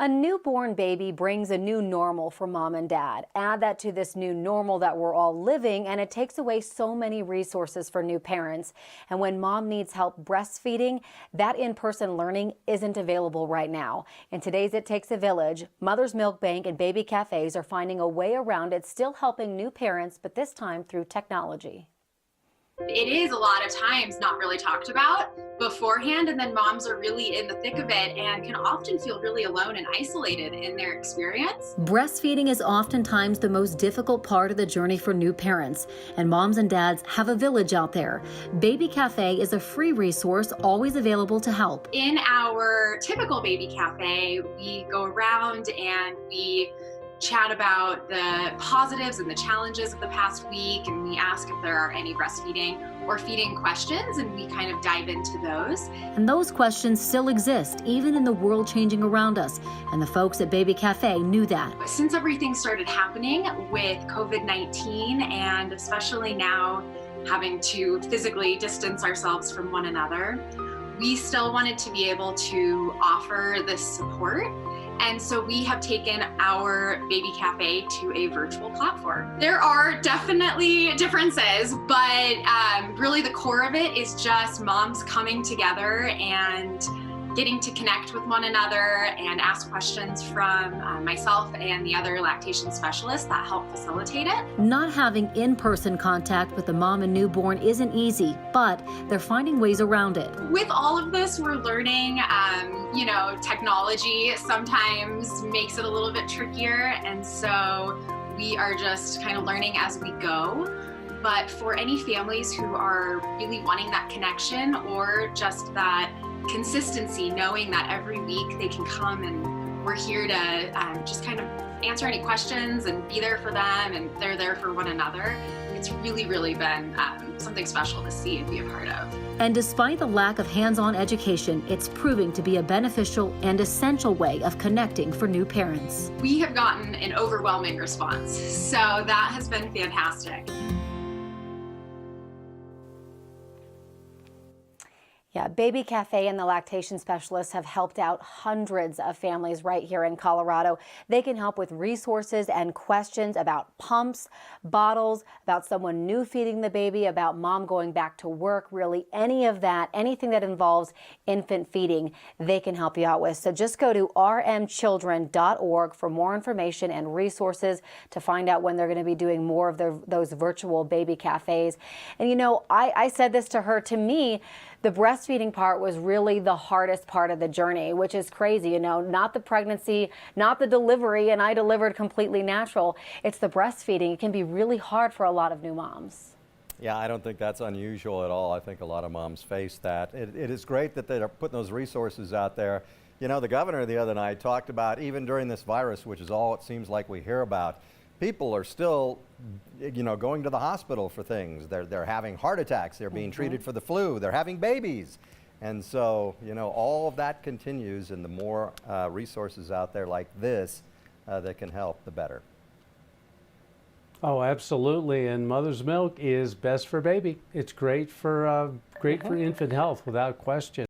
A newborn baby brings a new normal for mom and dad. Add that to this new normal that we're all living, and it takes away so many resources for new parents. And when mom needs help breastfeeding, that in-person learning isn't available right now. In today's It Takes a Village, Mother's Milk Bank and baby cafes are finding a way around it, still helping new parents, but this time through technology. It is a lot of times not really talked about beforehand, and then moms are really in the thick of it and can often feel really alone and isolated in their experience. Breastfeeding is oftentimes the most difficult part of the journey for new parents, and moms and dads have a village out there. Baby Cafe is a free resource always available to help. In our typical baby cafe, we go around and we chat about the positives and the challenges of the past week, and we ask if there are any breastfeeding or feeding questions, and we kind of dive into those. And those questions still exist, even in the world changing around us, and the folks at Baby Cafe knew that. Since everything started happening with COVID-19, and especially now having to physically distance ourselves from one another, we still wanted to be able to offer this support. And so we have taken our baby cafe to a virtual platform. There are definitely differences, but really the core of it is just moms coming together and getting to connect with one another and ask questions from myself and the other lactation specialists that help facilitate it. Not having in-person contact with the mom and newborn isn't easy, but they're finding ways around it. With all of this, we're learning, technology sometimes makes it a little bit trickier, and so we are just kind of learning as we go. But for any families who are really wanting that connection or just that consistency, knowing that every week they can come and we're here to just kind of answer any questions and be there for them, and they're there for one another, it's really, really been something special to see and be a part of. And despite the lack of hands-on education, it's proving to be a beneficial and essential way of connecting for new parents. We have gotten an overwhelming response, so that has been fantastic. Yeah, Baby Cafe and the lactation specialists have helped out hundreds of families right here in Colorado. They can help with resources and questions about pumps, bottles, about someone new feeding the baby, about mom going back to work, really any of that, anything that involves infant feeding, they can help you out with. So just go to rmchildren.org for more information and resources to find out when they're going to be doing more of those virtual baby cafes. And you know, I said this to her, to me, the breastfeeding part was really the hardest part of the journey, which is crazy, you know, not the pregnancy, not the delivery, and I delivered completely natural. It's the breastfeeding. It can be really hard for a lot of new moms. Yeah, I don't think that's unusual at all. I think a lot of moms face that. It is great that they're putting those resources out there. You know, the governor the other night talked about, even during this virus, which is all it seems like we hear about, people are still, going to the hospital for things. They're having heart attacks. They're being treated for the flu. They're having babies. And so, all of that continues, and the more resources out there like this that can help, the better. Oh, absolutely. And mother's milk is best for baby. It's great for infant health, without question.